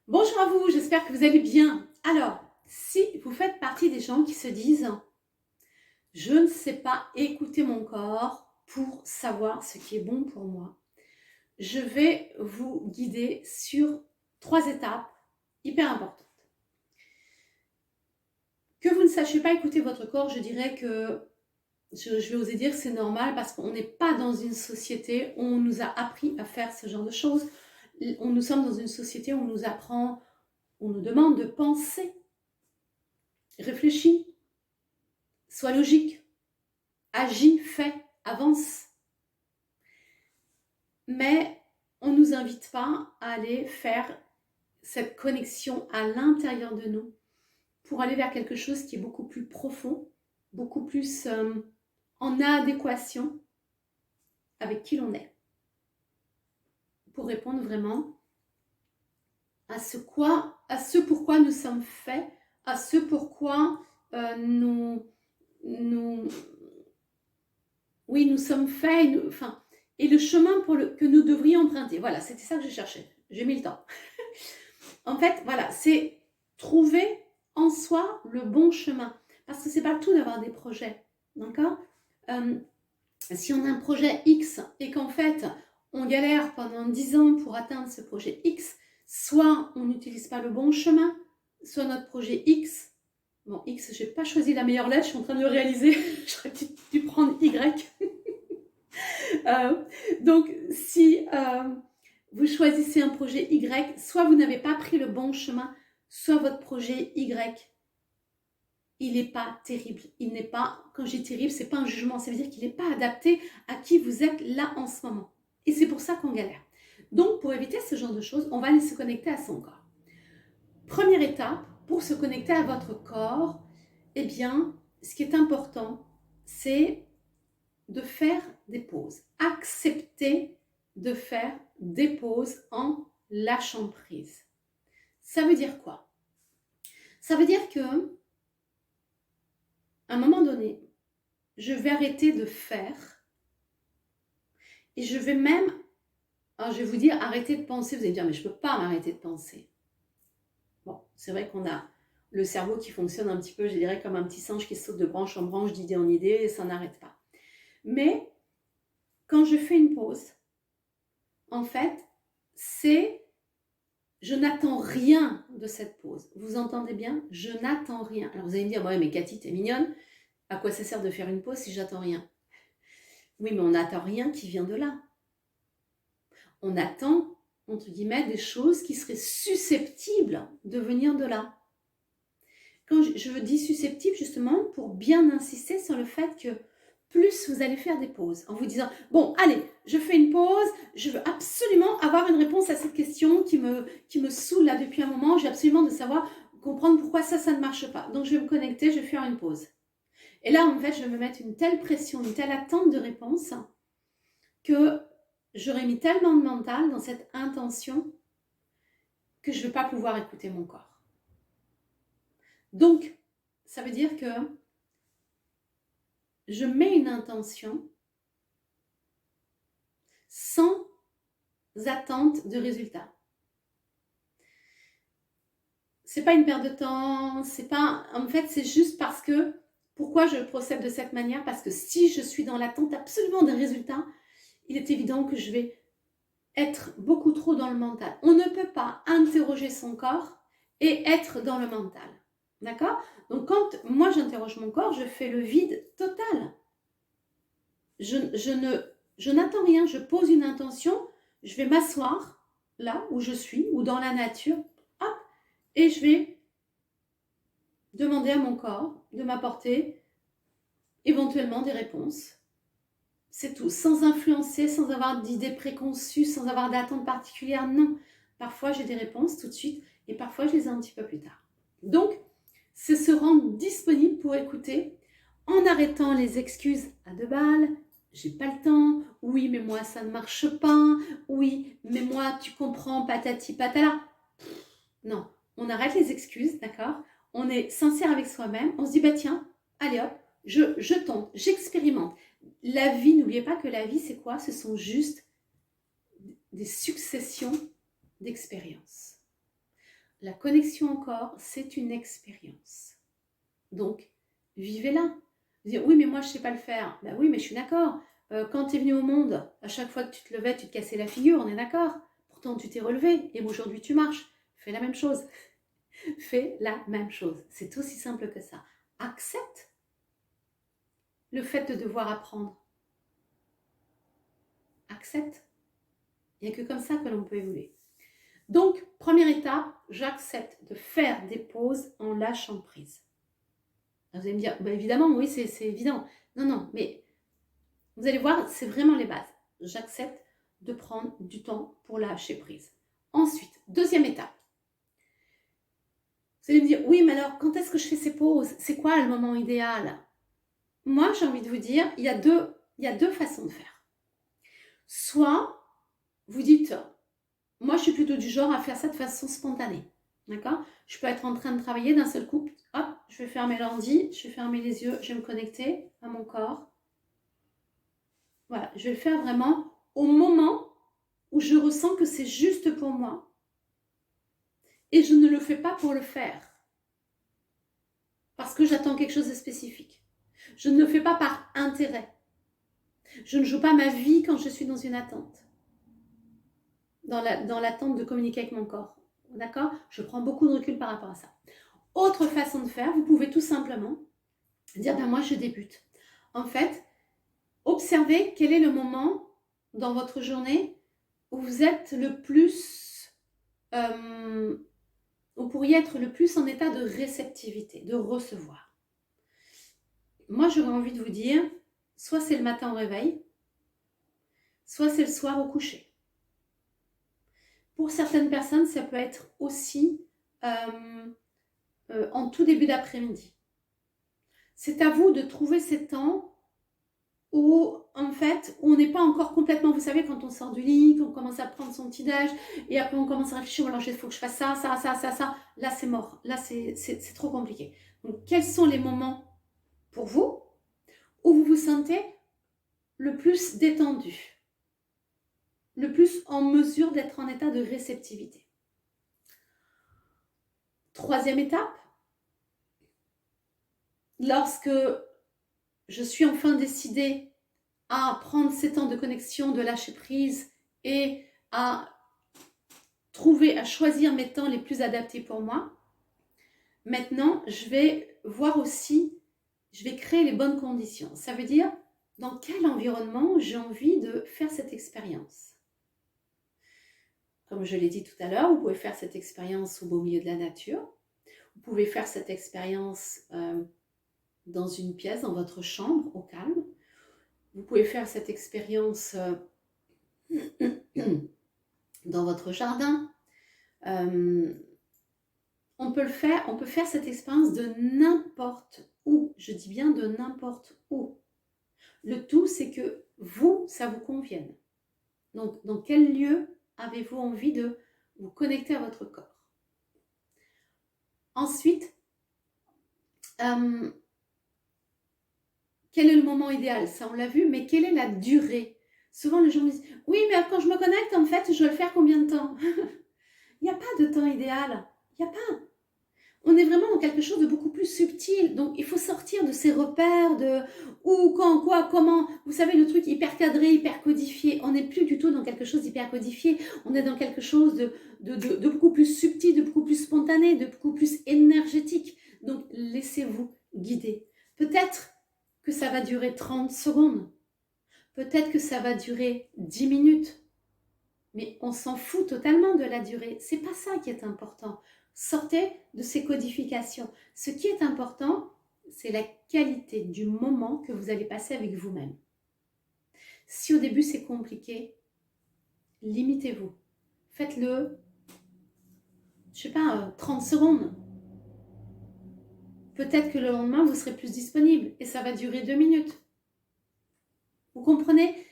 Bonjour à vous, j'espère que vous allez bien. Alors, si vous faites partie des gens qui se disent « Je ne sais pas écouter mon corps pour savoir ce qui est bon pour moi », je vais vous guider sur 3 étapes hyper importantes. Que vous ne sachiez pas écouter votre corps, je dirais que je vais oser dire que c'est normal parce qu'on n'est pas dans une société où on nous a appris à faire ce genre de choses. Nous sommes dans une société où on nous apprend, on nous demande de penser, réfléchir, sois logique, agis, fais, avance. Mais on ne nous invite pas à aller faire cette connexion à l'intérieur de nous pour aller vers quelque chose qui est beaucoup plus profond, beaucoup plus en adéquation avec qui l'on est. Pour répondre vraiment à ce pourquoi nous sommes faits, à ce pourquoi nous sommes faits, et le chemin que nous devrions emprunter. Voilà, c'était ça que je cherchais. J'ai mis le temps. En fait, voilà, c'est trouver en soi le bon chemin. Parce que c'est pas tout d'avoir des projets. D'accord Si on a un projet X et qu'en fait, on galère pendant 10 ans pour atteindre ce projet X, soit on n'utilise pas le bon chemin, soit notre projet X, bon, X, j'ai pas choisi la meilleure lettre, je suis en train de le réaliser, j'aurais dû prendre Y. Donc, si vous choisissez un projet Y, soit vous n'avez pas pris le bon chemin, soit votre projet Y, il n'est pas terrible. Il n'est pas, quand je dis terrible, c'est pas un jugement, ça veut dire qu'il n'est pas adapté à qui vous êtes là en ce moment. Et c'est pour ça qu'on galère. Donc, pour éviter ce genre de choses, on va aller se connecter à son corps. Première étape, pour se connecter à votre corps, eh bien, ce qui est important, c'est de faire des pauses. Accepter de faire des pauses en lâchant prise. Ça veut dire quoi? Ça veut dire que, à un moment donné, je vais arrêter de faire et je vais même, alors je vais vous dire, arrêter de penser. Vous allez me dire, mais je ne peux pas m'arrêter de penser. Bon, c'est vrai qu'on a le cerveau qui fonctionne un petit peu, je dirais, comme un petit singe qui saute de branche en branche, d'idée en idée, et ça n'arrête pas. Mais quand je fais une pause, en fait, je n'attends rien de cette pause. Vous entendez bien? Je n'attends rien. Alors vous allez me dire, ouais, mais Cathy, t'es mignonne. À quoi ça sert de faire une pause si j'attends rien? Oui, mais on n'attend rien qui vient de là. On attend, entre guillemets, des choses qui seraient susceptibles de venir de là. Quand je dis susceptible, justement, pour bien insister sur le fait que plus vous allez faire des pauses, en vous disant, bon, allez, je fais une pause, je veux absolument avoir une réponse à cette question qui me saoule là depuis un moment, j'ai absolument de savoir, comprendre pourquoi ça ne marche pas. Donc, je vais me connecter, je vais faire une pause. Et là, en fait, je vais me mettre une telle pression, une telle attente de réponse que j'aurais mis tellement de mental dans cette intention que je ne vais pas pouvoir écouter mon corps. Donc, ça veut dire que je mets une intention sans attente de résultat. C'est pas une perte de temps, c'est pas, en fait, c'est juste parce que, pourquoi je procède de cette manière? Parce que si je suis dans l'attente absolument d'un résultat, il est évident que je vais être beaucoup trop dans le mental. On ne peut pas interroger son corps et être dans le mental. D'accord? Donc, quand moi j'interroge mon corps, je fais le vide total. Je n'attends rien, je pose une intention, je vais m'asseoir là où je suis, ou dans la nature, hop, et je vais demander à mon corps de m'apporter éventuellement des réponses. C'est tout, sans influencer, sans avoir d'idées préconçues, sans avoir d'attente particulière, non. Parfois j'ai des réponses tout de suite, et parfois je les ai un petit peu plus tard. Donc, c'est se rendre disponible pour écouter, en arrêtant les excuses à 2 balles. J'ai pas le temps, oui mais moi ça ne marche pas, oui mais moi tu comprends, patati patala. Non, on arrête les excuses, d'accord? On est sincère avec soi-même, on se dit bah tiens, allez hop, je tente, j'expérimente. La vie, n'oubliez pas que la vie c'est quoi? Ce sont juste des successions d'expériences. la connexion au corps, c'est une expérience. Donc, vivez-la. Dire, oui, mais moi, je ne sais pas le faire. Ben oui, mais je suis d'accord. Quand tu es venu au monde, à chaque fois que tu te levais, tu te cassais la figure, on est d'accord. Pourtant, tu t'es relevé et aujourd'hui, tu marches. Fais la même chose. Fais la même chose. C'est aussi simple que ça. Accepte le fait de devoir apprendre. Accepte. Il n'y a que comme ça que l'on peut évoluer. Donc, première étape, j'accepte de faire des pauses en lâchant prise. Vous allez me dire, bah évidemment, oui, c'est évident. Non, non, mais vous allez voir, c'est vraiment les bases. J'accepte de prendre du temps pour lâcher prise. Ensuite, deuxième étape. Vous allez me dire, oui, mais alors, quand est-ce que je fais ces pauses? C'est quoi le moment idéal? Moi, j'ai envie de vous dire, il y a deux façons de faire. Soit, vous dites, moi, je suis plutôt du genre à faire ça de façon spontanée. D'accord? Je peux être en train de travailler d'un seul coup. Hop, je vais fermer l'ordi, je vais fermer les yeux, je vais me connecter à mon corps. Voilà, je vais le faire vraiment au moment où je ressens que c'est juste pour moi. Et je ne le fais pas pour le faire. Parce que j'attends quelque chose de spécifique. Je ne le fais pas par intérêt. Je ne joue pas ma vie quand je suis dans une attente. Dans l'attente de communiquer avec mon corps. D'accord? Je prends beaucoup de recul par rapport à ça. Autre façon de faire, vous pouvez tout simplement dire, ben moi je débute. En fait, observez quel est le moment dans votre journée où vous êtes le plus, vous pourriez être le plus en état de réceptivité, de recevoir. Moi j'aurais envie de vous dire, soit c'est le matin au réveil, soit c'est le soir au coucher. Pour certaines personnes, ça peut être aussi en tout début d'après-midi. C'est à vous de trouver ces temps où, en fait, on n'est pas encore complètement, vous savez, quand on sort du lit, qu'on commence à prendre son petit-déj, et après on commence à réfléchir, alors il faut que je fasse ça, là c'est mort, là c'est trop compliqué. Donc, quels sont les moments pour vous où vous vous sentez le plus détendu, le plus en mesure d'être en état de réceptivité? Troisième étape, lorsque je suis enfin décidée à prendre ces temps de connexion, de lâcher prise et à choisir mes temps les plus adaptés pour moi. Maintenant, je vais voir aussi, je vais créer les bonnes conditions. Ça veut dire dans quel environnement j'ai envie de faire cette expérience. Comme je l'ai dit tout à l'heure, vous pouvez faire cette expérience au beau milieu de la nature. Vous pouvez faire cette expérience dans une pièce, dans votre chambre, au calme. Vous pouvez faire cette expérience dans votre jardin. On peut faire cette expérience de n'importe où. Je dis bien de n'importe où. Le tout, c'est que vous, ça vous convienne. Donc, dans quel lieu avez-vous envie de vous connecter à votre corps? Ensuite, quel est le moment idéal? Ça, on l'a vu, mais quelle est la durée? Souvent, les gens me disent, oui, mais quand je me connecte, en fait, je dois le faire combien de temps? Il n'y a pas de temps idéal. Il n'y a pas. On est vraiment dans quelque chose de beaucoup plus subtil. Donc, il faut sortir de ces repères de où, quand, quoi, comment. Vous savez, le truc hyper cadré, hyper codifié. On n'est plus du tout dans quelque chose d'hyper codifié. On est dans quelque chose de beaucoup plus subtil, de beaucoup plus spontané, de beaucoup plus énergétique. Donc, laissez-vous guider. Peut-être que ça va durer 30 secondes. Peut-être que ça va durer 10 minutes. Mais on s'en fout totalement de la durée. C'est pas ça qui est important. Sortez de ces codifications. Ce qui est important, c'est la qualité du moment que vous allez passer avec vous-même. Si au début c'est compliqué, limitez-vous. Faites-le, je sais pas, 30 secondes. Peut-être que le lendemain, vous serez plus disponible et ça va durer 2 minutes. Vous comprenez?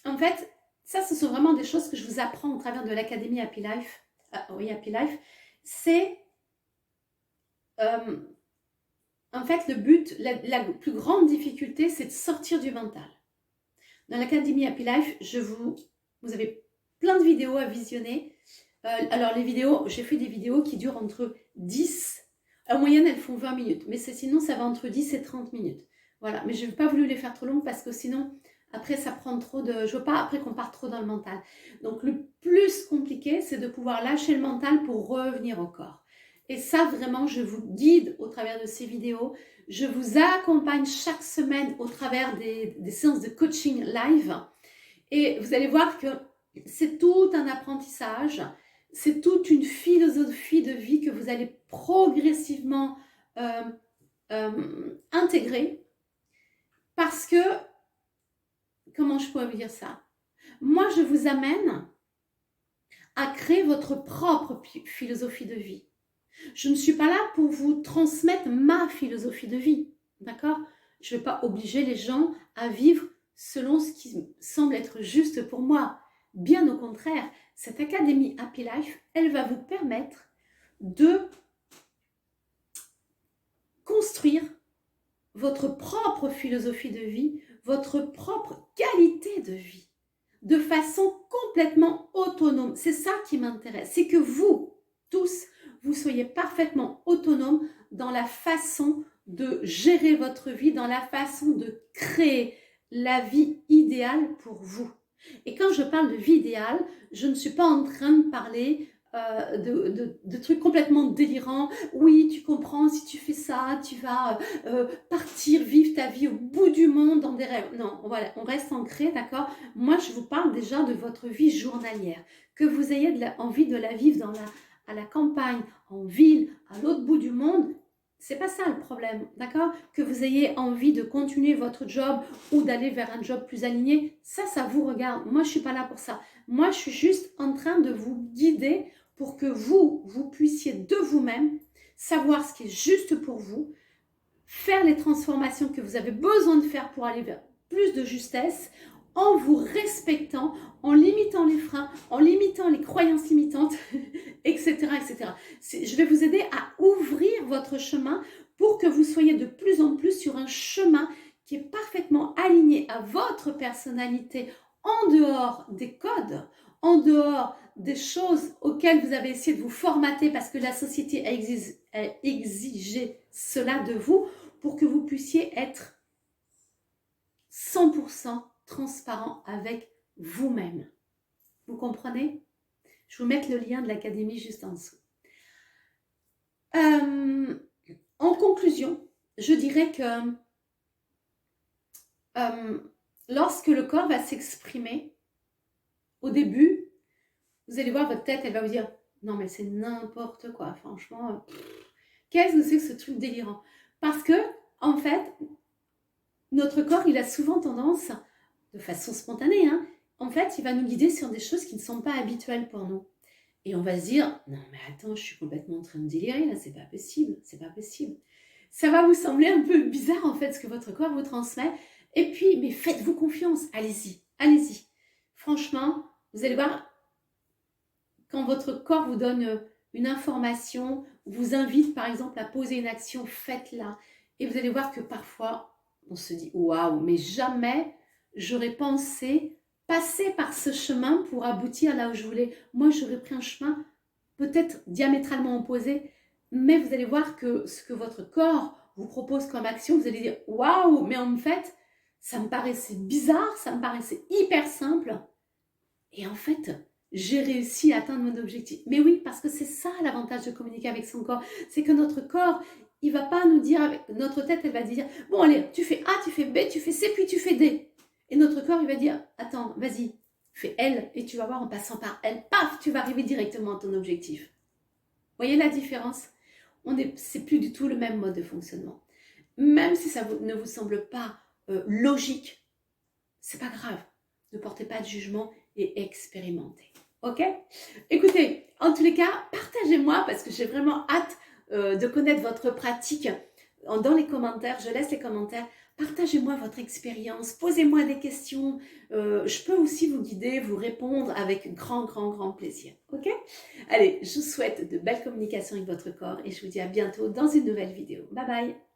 En fait, ça, ce sont vraiment des choses que je vous apprends au travers de l'Académie Happy Life. Happy Life. C'est, en fait, le but, la plus grande difficulté, c'est de sortir du mental. Dans l'Académie Happy Life, vous avez plein de vidéos à visionner. Alors les vidéos, j'ai fait des vidéos qui durent entre 10, en moyenne elles font 20 minutes, mais sinon ça va entre 10 et 30 minutes. Voilà, mais je n'ai pas voulu les faire trop longues parce que sinon, après ça prend trop de... Je veux pas après qu'on parte trop dans le mental. Donc le plus compliqué, c'est de pouvoir lâcher le mental pour revenir au corps. Et ça vraiment, je vous guide au travers de ces vidéos. Je vous accompagne chaque semaine au travers des séances de coaching live. Et vous allez voir que c'est tout un apprentissage. C'est toute une philosophie de vie que vous allez progressivement intégrer parce que, comment je pourrais vous dire ça? Moi, je vous amène à créer votre propre philosophie de vie. Je ne suis pas là pour vous transmettre ma philosophie de vie, d'accord? Je ne vais pas obliger les gens à vivre selon ce qui semble être juste pour moi. Bien au contraire, cette Académie Happy Life, elle va vous permettre de construire votre propre philosophie de vie, votre propre qualité de vie, de façon complètement autonome. C'est ça qui m'intéresse, c'est que vous, tous, vous soyez parfaitement autonomes dans la façon de gérer votre vie, dans la façon de créer la vie idéale pour vous. Et quand je parle de vie idéale, je ne suis pas en train de parler de trucs complètement délirants. Oui, tu comprends, si tu fais ça, tu vas partir, vivre ta vie au bout du monde dans des rêves. Non, voilà, on reste ancré, d'accord? Moi, je vous parle déjà de votre vie journalière. Que vous ayez envie de la vivre à la campagne, en ville, à l'autre bout du monde, c'est pas ça le problème, d'accord? Que vous ayez envie de continuer votre job ou d'aller vers un job plus aligné, ça vous regarde. Moi, je suis pas là pour ça. Moi, je suis juste en train de vous guider pour que vous puissiez de vous-même savoir ce qui est juste pour vous, faire les transformations que vous avez besoin de faire pour aller vers plus de justesse, en vous respectant, en limitant les freins, en limitant les croyances limitantes, etc., etc. Je vais vous aider à ouvrir votre chemin pour que vous soyez de plus en plus sur un chemin qui est parfaitement aligné à votre personnalité, en dehors des codes, en dehors des choses auxquelles vous avez essayé de vous formater parce que la société a exigé cela de vous pour que vous puissiez être 100% transparent avec vous-même. Vous comprenez? Je vais vous mettre le lien de l'académie juste en dessous. En conclusion, je dirais que lorsque le corps va s'exprimer, au début, vous allez voir votre tête, elle va vous dire « Non mais c'est n'importe quoi, franchement, qu'est-ce que c'est que ce truc délirant ?» Parce que, en fait, notre corps, il a souvent tendance, de façon spontanée, hein, en fait, il va nous guider sur des choses qui ne sont pas habituelles pour nous. Et on va se dire, non mais attends, je suis complètement en train de délirer là, c'est pas possible, c'est pas possible. Ça va vous sembler un peu bizarre en fait ce que votre corps vous transmet. Et puis, mais faites-vous confiance, allez-y, allez-y. Franchement, vous allez voir, quand votre corps vous donne une information, vous invite par exemple à poser une action, faites-la. Et vous allez voir que parfois, on se dit, waouh, mais jamais j'aurais pensé passer par ce chemin pour aboutir là où je voulais. Moi, j'aurais pris un chemin peut-être diamétralement opposé, mais vous allez voir que ce que votre corps vous propose comme action, vous allez dire « Waouh, mais en fait, ça me paraissait bizarre, ça me paraissait hyper simple. Et en fait, j'ai réussi à atteindre mon objectif. » Mais oui, parce que c'est ça l'avantage de communiquer avec son corps. C'est que notre corps, il ne va pas nous dire, avec notre tête, elle va dire « Bon, allez, tu fais A, tu fais B, tu fais C, puis tu fais D. » Et notre corps, il va dire « Attends, vas-y, fais L, et tu vas voir en passant par L, paf, tu vas arriver directement à ton objectif. » Voyez la différence? C'est plus du tout le même mode de fonctionnement. Même si ça ne vous semble pas logique, c'est pas grave. Ne portez pas de jugement et expérimentez. Ok? Écoutez, en tous les cas, partagez-moi parce que j'ai vraiment hâte de connaître votre pratique dans les commentaires. Je laisse les commentaires. Partagez-moi votre expérience, posez-moi des questions. Je peux aussi vous guider, vous répondre avec grand, grand, grand plaisir. Ok? Allez, je vous souhaite de belles communications avec votre corps et je vous dis à bientôt dans une nouvelle vidéo. Bye bye!